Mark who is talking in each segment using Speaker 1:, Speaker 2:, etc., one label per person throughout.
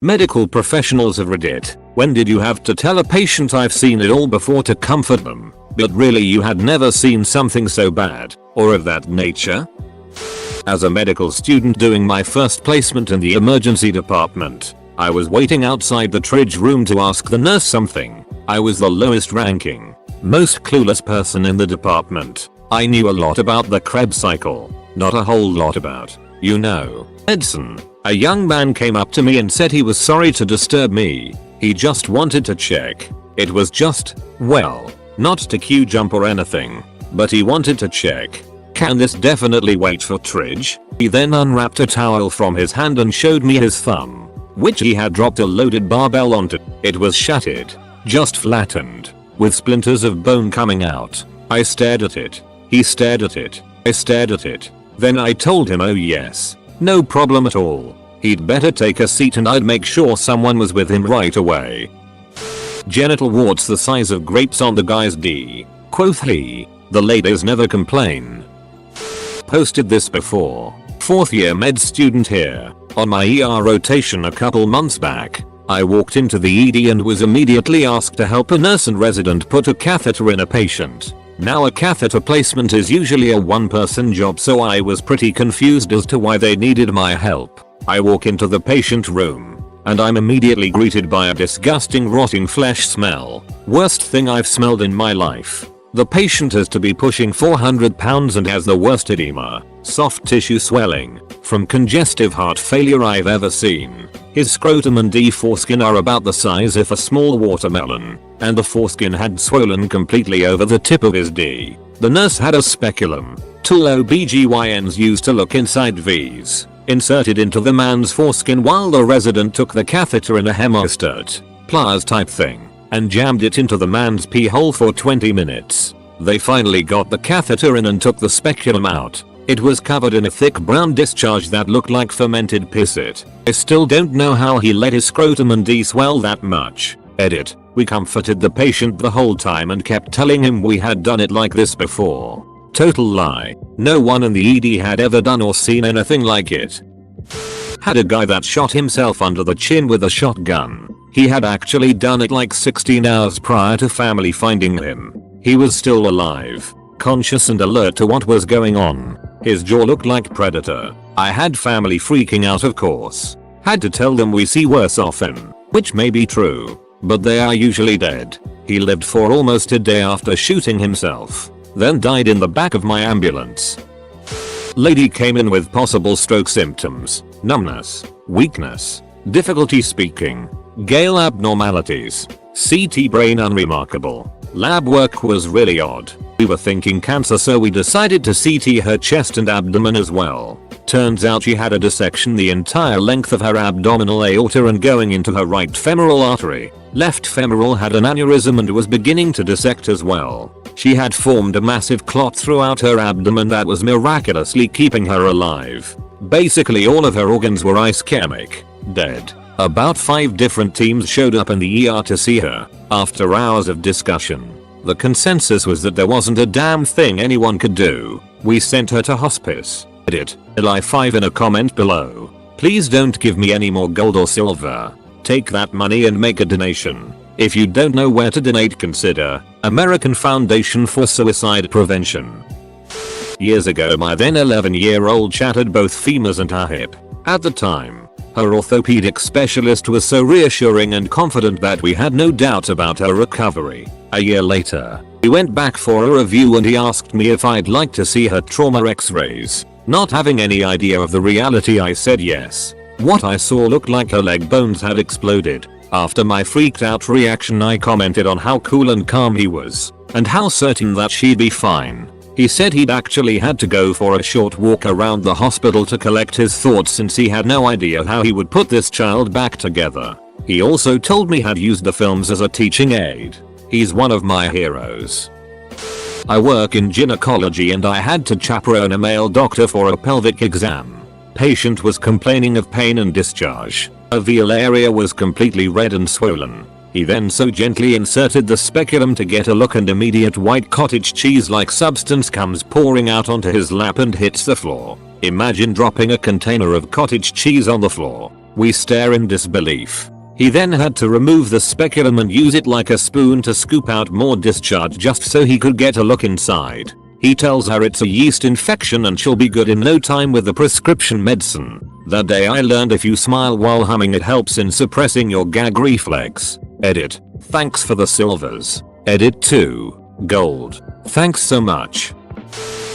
Speaker 1: Medical professionals of Reddit, when did you have to tell a patient I've seen it all before to comfort them, but really you had never seen something so bad, or of that nature? As a medical student doing my first placement in the emergency department, I was waiting outside the triage room to ask the nurse something. I was the lowest ranking, most clueless person in the department. I knew a lot about the Krebs cycle, not a whole lot about, medicine. A young man came up to me and said he was sorry to disturb me. He just wanted to check. It was just, well, not to queue jump or anything, but he wanted to check. Can this definitely wait for triage? He then unwrapped a towel from his hand and showed me his thumb, which he had dropped a loaded barbell onto. It was shattered, just flattened, with splinters of bone coming out. I stared at it. He stared at it. I stared at it. Then I told him, oh yes, no problem at all. He'd better take a seat and I'd make sure someone was with him right away. Genital warts the size of grapes on the guy's D. Quoth he. The ladies never complain. Posted this before. 4th year med student here. On my ER rotation a couple months back, I walked into the ED and was immediately asked to help a nurse and resident put a catheter in a patient. Now a catheter placement is usually a one-person job, so I was pretty confused as to why they needed my help. I walk into the patient room, and I'm immediately greeted by a disgusting rotting flesh smell. Worst thing I've smelled in my life. The patient is to be pushing 400 pounds and has the worst edema, soft tissue swelling, from congestive heart failure I've ever seen. His scrotum and D foreskin are about the size of a small watermelon, and the foreskin had swollen completely over the tip of his D. The nurse had a speculum, tool OBGYNs used to look inside V's, inserted into the man's foreskin while the resident took the catheter in a hemostat, pliers type thing, and jammed it into the man's pee hole for 20 minutes. They finally got the catheter in and took the speculum out. It was covered in a thick brown discharge that looked like fermented pisset. I still don't know how he let his scrotum and D swell that much. Edit. We comforted the patient the whole time and kept telling him we had done it like this before. Total lie. No one in the ED had ever done or seen anything like it. Had a guy that shot himself under the chin with a shotgun. He had actually done it like 16 hours prior to family finding him. He was still alive, conscious and alert to what was going on. His jaw looked like Predator. I had family freaking out, of course. Had to tell them we see worse often, which may be true, but they are usually dead. He lived for almost a day after shooting himself, then died in the back of my ambulance. Lady came in with possible stroke symptoms, numbness, weakness, difficulty speaking, Gale abnormalities, CT brain unremarkable. Lab work was really odd. We were thinking cancer, so we decided to CT her chest and abdomen as well. Turns out she had a dissection the entire length of her abdominal aorta and going into her right femoral artery. Left femoral had an aneurysm and was beginning to dissect as well. She had formed a massive clot throughout her abdomen that was miraculously keeping her alive. Basically all of her organs were ischemic, dead. About 5 different teams showed up in the ER to see her. After hours of discussion, the consensus was that there wasn't a damn thing anyone could do. We sent her to hospice. Edit. Li5 in a comment below. Please don't give me any more gold or silver. Take that money and make a donation. If you don't know where to donate, consider American Foundation for Suicide Prevention. Years ago my then 11-year-old shattered both femurs and her hip. At the time, her orthopedic specialist was so reassuring and confident that we had no doubt about her recovery. A year later, we went back for a review and he asked me if I'd like to see her trauma x-rays. Not having any idea of the reality, I said yes. What I saw looked like her leg bones had exploded. After my freaked out reaction, I commented on how cool and calm he was, and how certain that she'd be fine. He said he'd actually had to go for a short walk around the hospital to collect his thoughts since he had no idea how he would put this child back together. He also told me he'd used the films as a teaching aid. He's one of my heroes. I work in gynecology and I had to chaperone a male doctor for a pelvic exam. Patient was complaining of pain and discharge. Her veal area was completely red and swollen. He then so gently inserted the speculum to get a look, and immediate white cottage cheese like substance comes pouring out onto his lap and hits the floor. Imagine dropping a container of cottage cheese on the floor. We stare in disbelief. He then had to remove the speculum and use it like a spoon to scoop out more discharge just so he could get a look inside. He tells her it's a yeast infection and she'll be good in no time with the prescription medicine. That day I learned if you smile while humming it helps in suppressing your gag reflex. Edit. Thanks for the silvers. Edit 2. Gold. Thanks so much.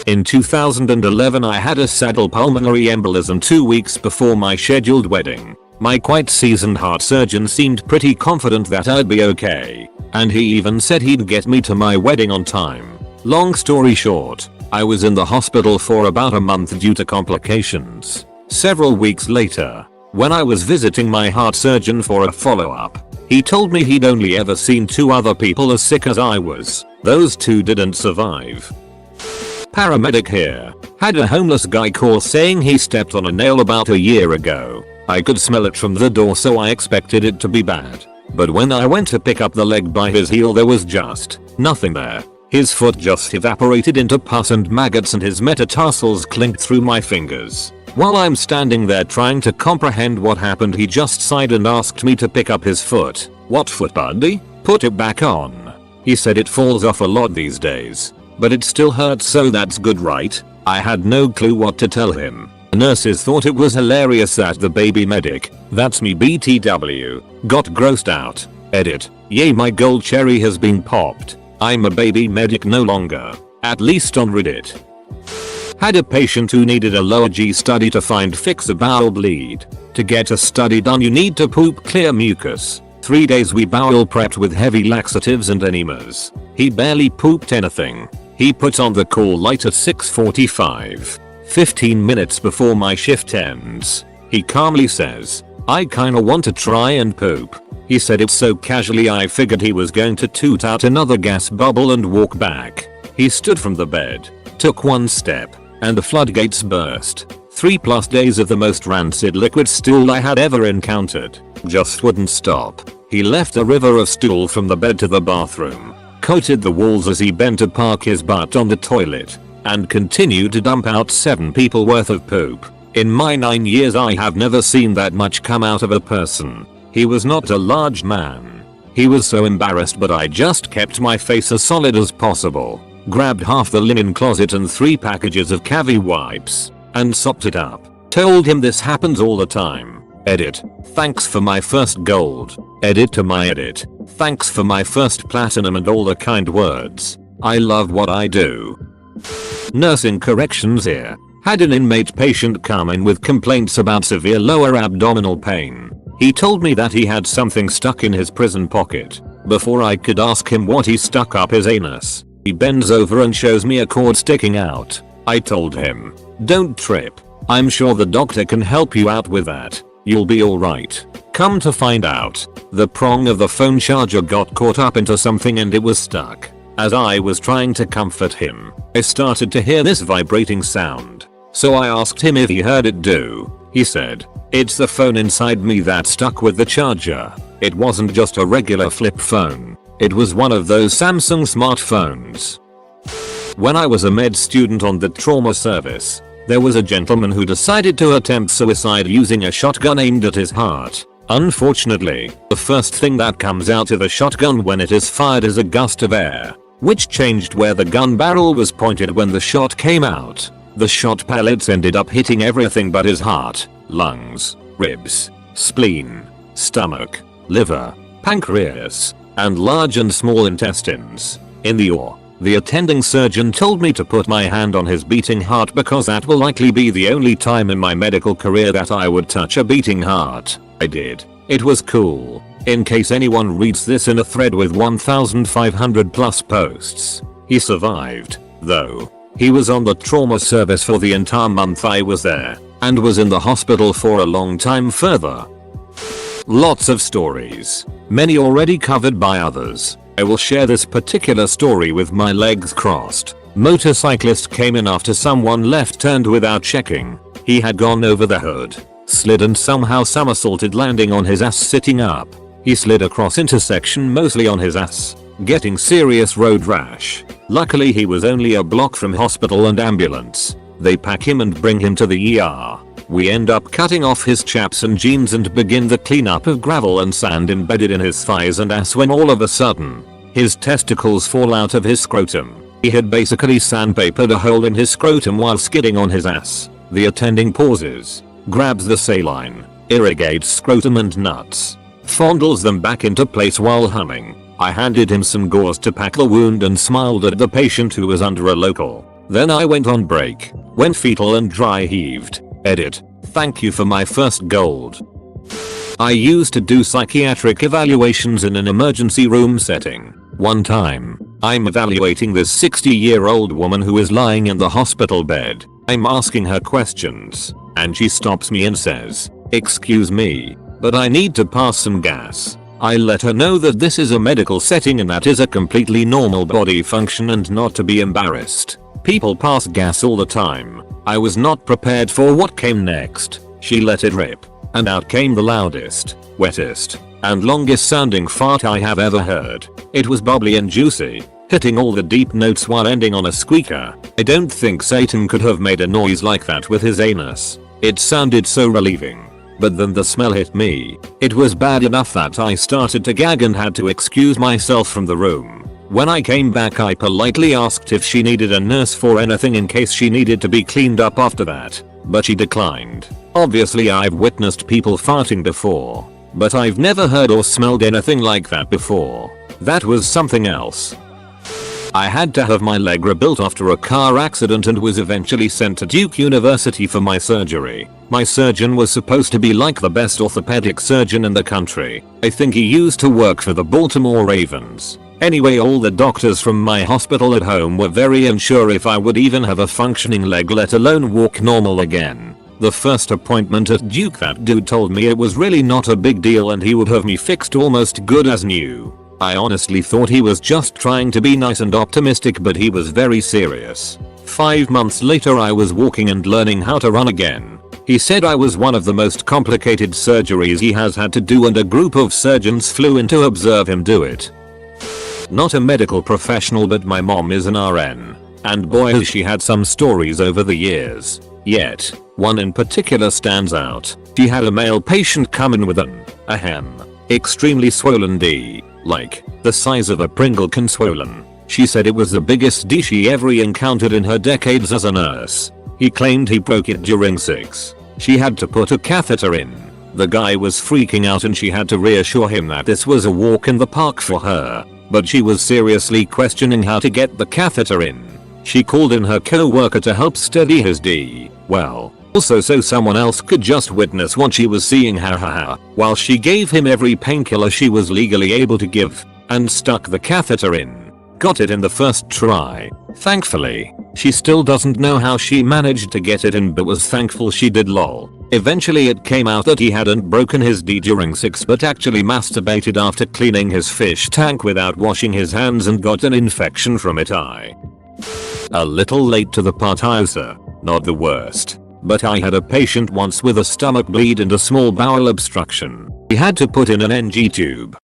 Speaker 1: In 2011 I had a saddle pulmonary embolism 2 weeks before my scheduled wedding. My quite seasoned heart surgeon seemed pretty confident that I'd be okay, and he even said he'd get me to my wedding on time. Long story short, I was in the hospital for about a month due to complications. Several weeks later, when I was visiting my heart surgeon for a follow-up, he told me he'd only ever seen 2 other people as sick as I was. Those 2 didn't survive. Paramedic here. Had a homeless guy call saying he stepped on a nail about a year ago. I could smell it from the door so I expected it to be bad. But when I went to pick up the leg by his heel there was just nothing there. His foot just evaporated into pus and maggots and his metatarsals clinked through my fingers. While I'm standing there trying to comprehend what happened he just sighed and asked me to pick up his foot. What foot, buddy? Put it back on. He said it falls off a lot these days. But it still hurts so that's good, right? I had no clue what to tell him. Nurses thought it was hilarious that the baby medic, that's me BTW, got grossed out. Edit. Yay, my gold cherry has been popped. I'm a baby medic no longer. At least on Reddit. Had a patient who needed a lower G study to fix a bowel bleed. To get a study done you need to poop clear mucus. 3 days we bowel prepped with heavy laxatives and enemas. He barely pooped anything. He put on the call light at 6:45. 15 minutes before my shift ends. He calmly says, I kinda want to try and poop. He said it so casually I figured he was going to toot out another gas bubble and walk back. He stood from the bed, took 1 step, and the floodgates burst. 3+ days of the most rancid liquid stool I had ever encountered. Just wouldn't stop. He left a river of stool from the bed to the bathroom, coated the walls as he bent to park his butt on the toilet, and continued to dump out 7 people worth of poop. In my 9 years I have never seen that much come out of a person. He was not a large man. He was so embarrassed but I just kept my face as solid as possible, grabbed half the linen closet and 3 packages of Cavi wipes, and sopped it up. Told him this happens all the time. Edit. Thanks for my first gold. Edit to my edit. Thanks for my first platinum and all the kind words. I love what I do. Nursing corrections here. Had an inmate patient come in with complaints about severe lower abdominal pain. He told me that he had something stuck in his prison pocket. Before I could ask him what he stuck up his anus, he bends over and shows me a cord sticking out. I told him, don't trip. I'm sure the doctor can help you out with that. You'll be alright. Come to find out, the prong of the phone charger got caught up into something and it was stuck. As I was trying to comfort him, I started to hear this vibrating sound. So I asked him if he heard it do. He said, it's the phone inside me that stuck with the charger. It wasn't just a regular flip phone. It was one of those Samsung smartphones. When I was a med student on the trauma service, there was a gentleman who decided to attempt suicide using a shotgun aimed at his heart. Unfortunately, the first thing that comes out of a shotgun when it is fired is a gust of air, which changed where the gun barrel was pointed when the shot came out. The shot pellets ended up hitting everything but his heart, lungs, ribs, spleen, stomach, liver, pancreas, and large and small intestines. In the OR, the attending surgeon told me to put my hand on his beating heart because that will likely be the only time in my medical career that I would touch a beating heart. I did. It was cool. In case anyone reads this in a thread with 1,500 plus posts. He survived, though. He was on the trauma service for the entire month I was there, and was in the hospital for a long time further. Lots of stories. Many already covered by others. I will share this particular story with my legs crossed. Motorcyclist came in after someone left turned without checking. He had gone over the hood, slid and somehow somersaulted landing on his ass sitting up. He slid across intersection mostly on his ass, getting serious road rash. Luckily he was only a block from hospital and ambulance. They pack him and bring him to the ER. We end up cutting off his chaps and jeans and begin the cleanup of gravel and sand embedded in his thighs and ass when all of a sudden, his testicles fall out of his scrotum. He had basically sandpapered a hole in his scrotum while skidding on his ass. The attending pauses, grabs the saline, irrigates scrotum and nuts, fondles them back into place while humming. I handed him some gauze to pack the wound and smiled at the patient who was under a local. Then I went on break, went fetal and dry heaved. Edit. Thank you for my first gold. I used to do psychiatric evaluations in an emergency room setting. One time, I'm evaluating this 60-year-old woman who is lying in the hospital bed. I'm asking her questions, and she stops me and says, "Excuse me, but I need to pass some gas." I let her know that this is a medical setting and that is a completely normal body function and not to be embarrassed. People pass gas all the time. I was not prepared for what came next. She let it rip, and out came the loudest, wettest, and longest sounding fart I have ever heard. It was bubbly and juicy, hitting all the deep notes while ending on a squeaker. I don't think Satan could have made a noise like that with his anus. It sounded so relieving. But then the smell hit me. It was bad enough that I started to gag and had to excuse myself from the room. When I came back I politely asked if she needed a nurse for anything in case she needed to be cleaned up after that, but she declined. Obviously I've witnessed people farting before, but I've never heard or smelled anything like that before. That was something else. I had to have my leg rebuilt after a car accident and was eventually sent to Duke University for my surgery. My surgeon was supposed to be like the best orthopedic surgeon in the country. I think he used to work for the Baltimore Ravens. Anyway, all the doctors from my hospital at home were very unsure if I would even have a functioning leg, let alone walk normal again. The first appointment at Duke, that dude told me it was really not a big deal and he would have me fixed almost good as new. I honestly thought he was just trying to be nice and optimistic, but he was very serious. 5 months later I was walking and learning how to run again. He said I was one of the most complicated surgeries he has had to do and a group of surgeons flew in to observe him do it. Not a medical professional, but my mom is an RN. And boy has she had some stories over the years. Yet, one in particular stands out. She had a male patient come in with a hem. Extremely swollen D. Like, the size of a Pringle can swollen. She said it was the biggest D she ever encountered in her decades as a nurse. He claimed he broke it during sex. She had to put a catheter in. The guy was freaking out and she had to reassure him that this was a walk in the park for her. But she was seriously questioning how to get the catheter in. She called in her co-worker to help steady his D. Well, also so someone else could just witness what she was seeing, while she gave him every painkiller she was legally able to give, and stuck the catheter in. Got it in the first try. Thankfully, she still doesn't know how she managed to get it in, but was thankful she did, lol. Eventually it came out that he hadn't broken his D during sex but actually masturbated after cleaning his fish tank without washing his hands and got an infection from it. A little late to the part, not the worst. But I had a patient once with a stomach bleed and a small bowel obstruction. He had to put in an NG tube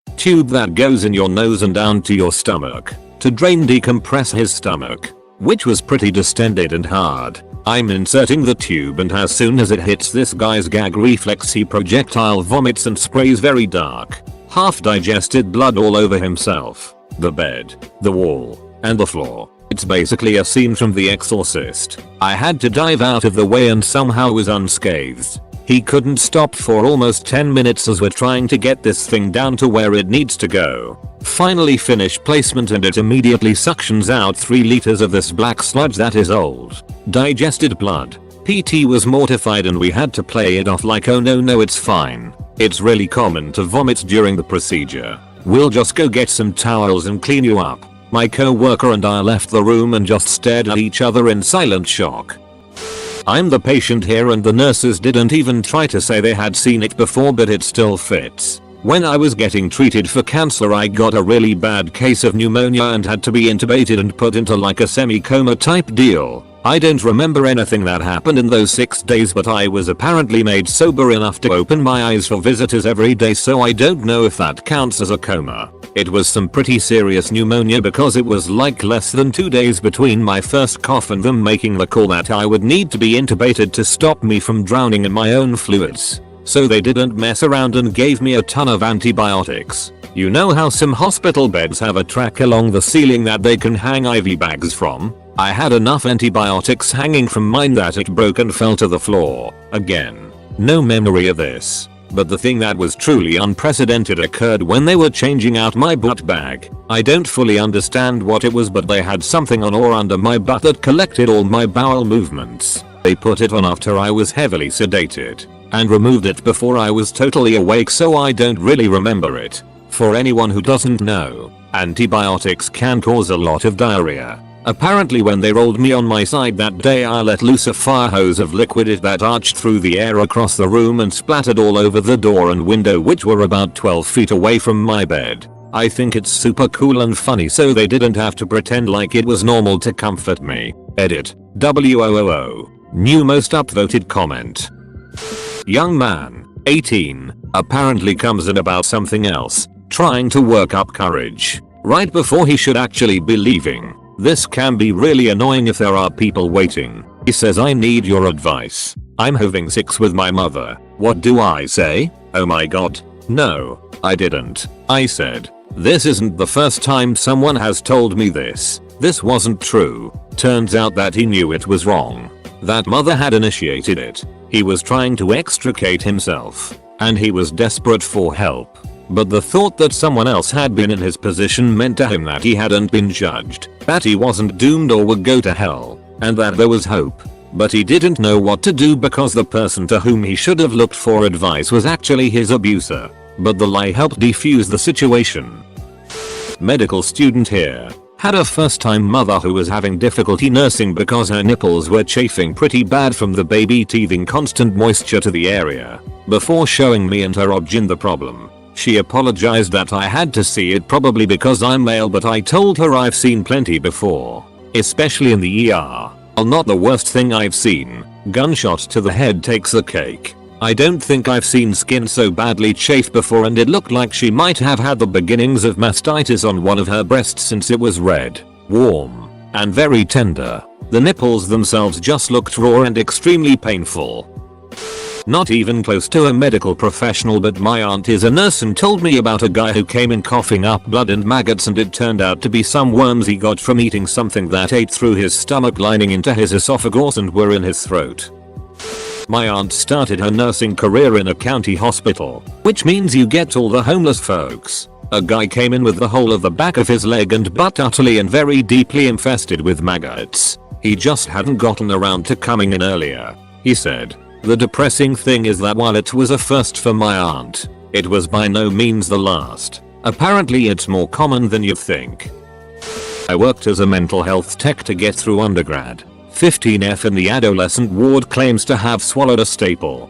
Speaker 1: that goes in your nose and down to your stomach, to decompress his stomach, which was pretty distended and hard. I'm inserting the tube and as soon as it hits this guy's gag reflex he projectile vomits and sprays very dark, half digested blood all over himself, the bed, the wall, and the floor. It's basically a scene from The Exorcist. I had to dive out of the way and somehow was unscathed. He couldn't stop for almost 10 minutes as we're trying to get this thing down to where it needs to go. Finally finish placement and it immediately suctions out 3 liters of this black sludge that is old, digested blood. PT was mortified and we had to play it off like, oh no it's fine. It's really common to vomit during the procedure. We'll just go get some towels and clean you up. My co-worker and I left the room and just stared at each other in silent shock. I'm the patient here and the nurses didn't even try to say they had seen it before, but it still fits. When I was getting treated for cancer I got a really bad case of pneumonia and had to be intubated and put into like a semi-coma type deal. I don't remember anything that happened in those 6 days, but I was apparently made sober enough to open my eyes for visitors every day, so I don't know if that counts as a coma. It was some pretty serious pneumonia because it was like less than 2 days between my first cough and them making the call that I would need to be intubated to stop me from drowning in my own fluids. So they didn't mess around and gave me a ton of antibiotics. You know how some hospital beds have a track along the ceiling that they can hang IV bags from? I had enough antibiotics hanging from mine that it broke and fell to the floor. Again, no memory of this. But the thing that was truly unprecedented occurred when they were changing out my butt bag. I don't fully understand what it was, but they had something on or under my butt that collected all my bowel movements. They put it on after I was heavily sedated and removed it before I was totally awake, so I don't really remember it. For anyone who doesn't know, antibiotics can cause a lot of diarrhea. Apparently when they rolled me on my side that day, I let loose a fire hose of liquid that arched through the air across the room and splattered all over the door and window, which were about 12 feet away from my bed. I think it's super cool and funny, so they didn't have to pretend like it was normal to comfort me. Edit. WOOO. New most upvoted comment. Young man, 18, apparently comes in about something else, trying to work up courage right before he should actually be leaving. This can be really annoying if there are people waiting. He says, "I need your advice. I'm having sex with my mother. What do I say?" Oh my god. No, I didn't. I said, "This isn't the first time someone has told me this. This wasn't true." Turns out that he knew it was wrong. That mother had initiated it. He was trying to extricate himself, and he was desperate for help. But the thought that someone else had been in his position meant to him that he hadn't been judged, that he wasn't doomed or would go to hell, and that there was hope. But he didn't know what to do because the person to whom he should have looked for advice was actually his abuser. But the lie helped defuse the situation. Medical student here. Had a first-time mother who was having difficulty nursing because her nipples were chafing pretty bad from the baby teething constant moisture to the area. Before showing me and her obgyn the problem, she apologized that I had to see it, probably because I'm male, but I told her I've seen plenty before, especially in the ER. Not the worst thing I've seen. Gunshot to the head takes the cake. I don't think I've seen skin so badly chafed before, and it looked like she might have had the beginnings of mastitis on one of her breasts since it was red, warm, and very tender. The nipples themselves just looked raw and extremely painful. Not even close to a medical professional, but my aunt is a nurse and told me about a guy who came in coughing up blood and maggots, and it turned out to be some worms he got from eating something that ate through his stomach lining into his esophagus and were in his throat. My aunt started her nursing career in a county hospital, which means you get all the homeless folks. A guy came in with the whole of the back of his leg and butt utterly and very deeply infested with maggots. He just hadn't gotten around to coming in earlier, he said. The depressing thing is that while it was a first for my aunt, it was by no means the last. Apparently it's more common than you think. I worked as a mental health tech to get through undergrad. 15F in the adolescent ward claims to have swallowed a staple.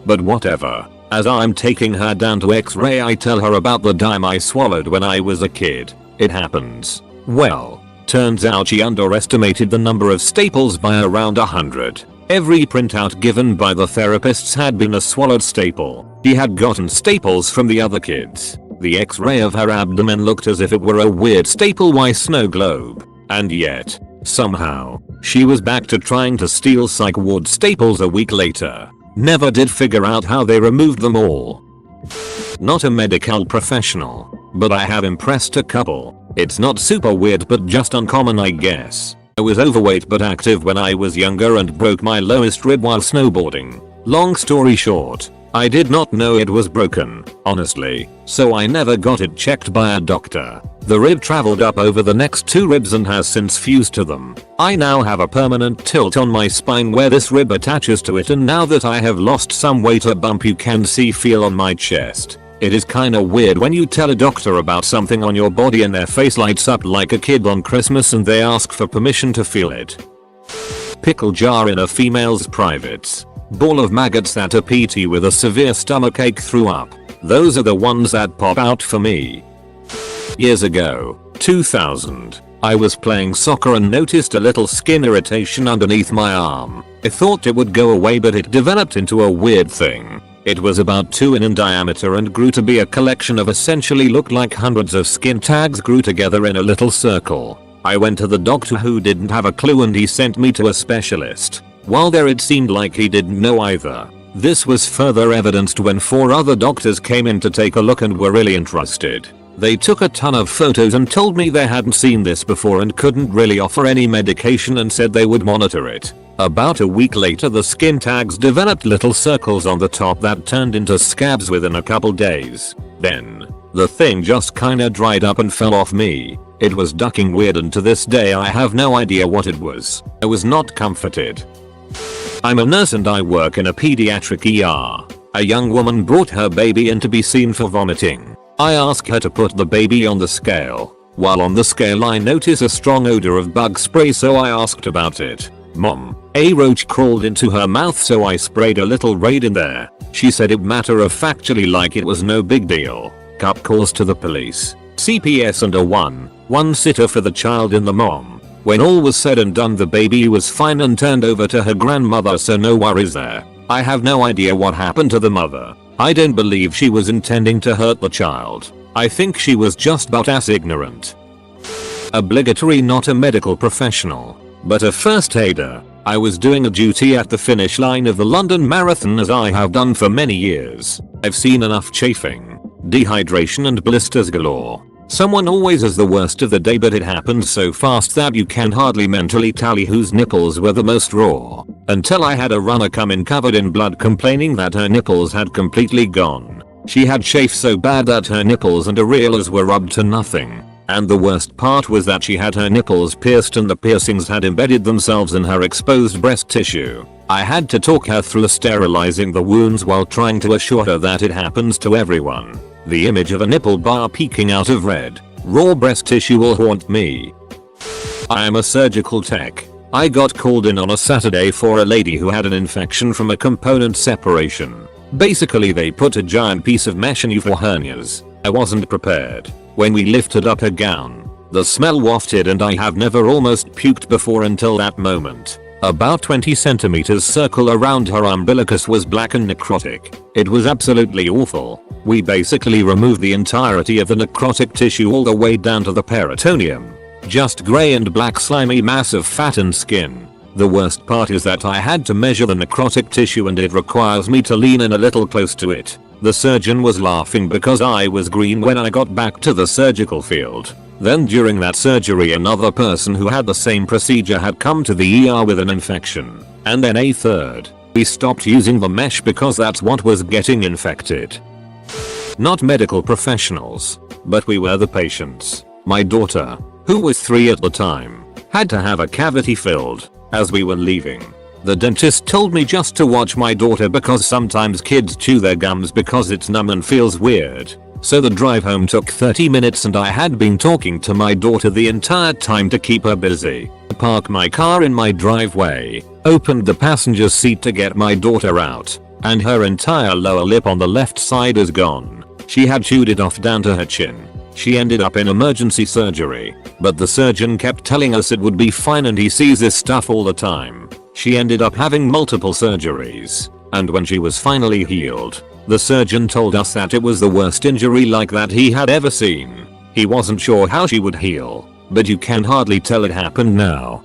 Speaker 1: But whatever. As I'm taking her down to X-ray, I tell her about the dime I swallowed when I was a kid. It happens. Well, turns out she underestimated the number of staples by around 100. Every printout given by the therapists had been a swallowed staple. She had gotten staples from the other kids. The X-ray of her abdomen looked as if it were a weird staple-Y snow globe. And yet, somehow, she was back to trying to steal psych ward staples a week later. Never did figure out how they removed them all. Not a medical professional, but I have impressed a couple. It's not super weird, but just uncommon, I guess. I was overweight but active when I was younger and broke my lowest rib while snowboarding. Long story short, I did not know it was broken, honestly, so I never got it checked by a doctor. The rib traveled up over the next 2 ribs and has since fused to them. I now have a permanent tilt on my spine where this rib attaches to it, and now that I have lost some weight, a bump you can feel on my chest. It is kinda weird when you tell a doctor about something on your body and their face lights up like a kid on Christmas and they ask for permission to feel it. Pickle jar in a female's privates. Ball of maggots that a PT with a severe stomachache threw up. Those are the ones that pop out for me. Years ago, 2000, I was playing soccer and noticed a little skin irritation underneath my arm. I thought it would go away, but it developed into a weird thing. It was about 2 in diameter and grew to be a collection of essentially looked like hundreds of skin tags grew together in a little circle. I went to the doctor who didn't have a clue and he sent me to a specialist. While there it seemed like he didn't know either. This was further evidenced when 4 other doctors came in to take a look and were really interested. They took a ton of photos and told me they hadn't seen this before and couldn't really offer any medication and said they would monitor it. About a week later the skin tags developed little circles on the top that turned into scabs within a couple days. Then, the thing just kinda dried up and fell off me. It was ducking weird and to this day I have no idea what it was. I was not comforted. I'm a nurse and I work in a pediatric ER. A young woman brought her baby in to be seen for vomiting. I asked her to put the baby on the scale. While on the scale I noticed a strong odor of bug spray, so I asked about it. Mom, a roach crawled into her mouth, so I sprayed a little Raid in there. She said it matter of factually like it was no big deal. Cup calls to the police, CPS and a one sitter for the child and the mom. When all was said and done the baby was fine and turned over to her grandmother, so no worries there. I have no idea what happened to the mother. I don't believe she was intending to hurt the child. I think she was just about as ignorant. Obligatory, not a medical professional, but a first aider. I was doing a duty at the finish line of the London Marathon, as I have done for many years. I've seen enough chafing, dehydration and blisters galore. Someone always has the worst of the day, but it happened so fast that you can hardly mentally tally whose nipples were the most raw. Until I had a runner come in covered in blood complaining that her nipples had completely gone. She had chafe so bad that her nipples and areolas were rubbed to nothing. And the worst part was that she had her nipples pierced and the piercings had embedded themselves in her exposed breast tissue. I had to talk her through sterilizing the wounds while trying to assure her that it happens to everyone. The image of a nipple bar peeking out of red, raw breast tissue will haunt me. I am a surgical tech. I got called in on a Saturday for a lady who had an infection from a component separation. Basically they put a giant piece of mesh in you for hernias. I wasn't prepared. When we lifted up her gown, the smell wafted and I have never almost puked before until that moment. About 20 centimeters circle around her umbilicus was black and necrotic. It was absolutely awful. We basically removed the entirety of the necrotic tissue all the way down to the peritoneum. Just grey and black slimy mass of fat and skin. The worst part is that I had to measure the necrotic tissue and it requires me to lean in a little close to it. The surgeon was laughing because I was green when I got back to the surgical field. Then during that surgery another person who had the same procedure had come to the ER with an infection. And then a third. We stopped using the mesh because that's what was getting infected. Not medical professionals, but we were the patients. My daughter, who was 3 at the time, had to have a cavity filled. As we were leaving, the dentist told me just to watch my daughter because sometimes kids chew their gums because it's numb and feels weird. So the drive home took 30 minutes and I had been talking to my daughter the entire time to keep her busy. I parked my car in my driveway, opened the passenger seat to get my daughter out, and her entire lower lip on the left side is gone. She had chewed it off down to her chin. She ended up in emergency surgery, but the surgeon kept telling us it would be fine and he sees this stuff all the time. She ended up having multiple surgeries, and when she was finally healed, the surgeon told us that it was the worst injury like that he had ever seen. He wasn't sure how she would heal, but you can hardly tell it happened now.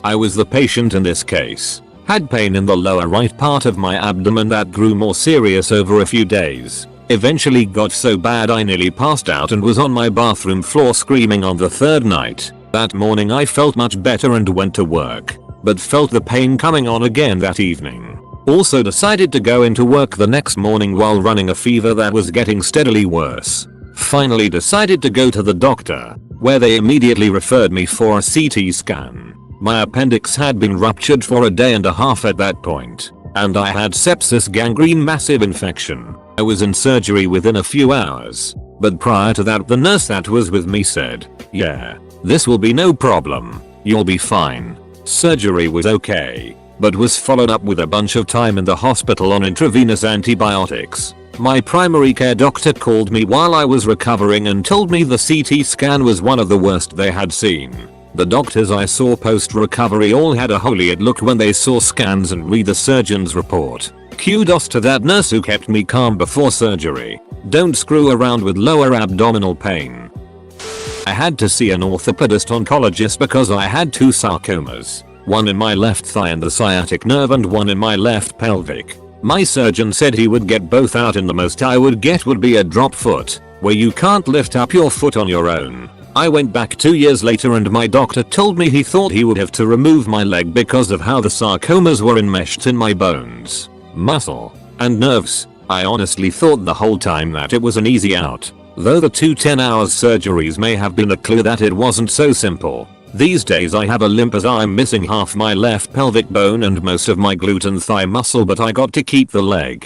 Speaker 1: I was the patient in this case. Had pain in the lower right part of my abdomen that grew more serious over a few days. Eventually got so bad I nearly passed out and was on my bathroom floor screaming on the 3rd night. That morning I felt much better and went to work, but felt the pain coming on again that evening. Also decided to go into work the next morning while running a fever that was getting steadily worse. Finally decided to go to the doctor, where they immediately referred me for a CT scan. My appendix had been ruptured for a day and a half at that point, and I had sepsis, gangrene, massive infection. I was in surgery within a few hours, but prior to that the nurse that was with me said, "Yeah, this will be no problem. You'll be fine." Surgery was okay, but was followed up with a bunch of time in the hospital on intravenous antibiotics. My primary care doctor called me while I was recovering and told me the CT scan was one of the worst they had seen. The doctors I saw post recovery all had a holy look when they saw scans and read the surgeon's report. Kudos to that nurse who kept me calm before surgery. Don't screw around with lower abdominal pain. I had to see an orthopedist oncologist because I had 2 sarcomas. One in my left thigh and the sciatic nerve and one in my left pelvic. My surgeon said he would get both out and the most I would get would be a drop foot, where you can't lift up your foot on your own. I went back 2 years later and my doctor told me he thought he would have to remove my leg because of how the sarcomas were enmeshed in my bones, muscle, and nerves. I honestly thought the whole time that it was an easy out, though the 2 10-hour surgeries may have been a clue that it wasn't so simple. These days I have a limp as I'm missing half my left pelvic bone and most of my glute and thigh muscle, but I got to keep the leg.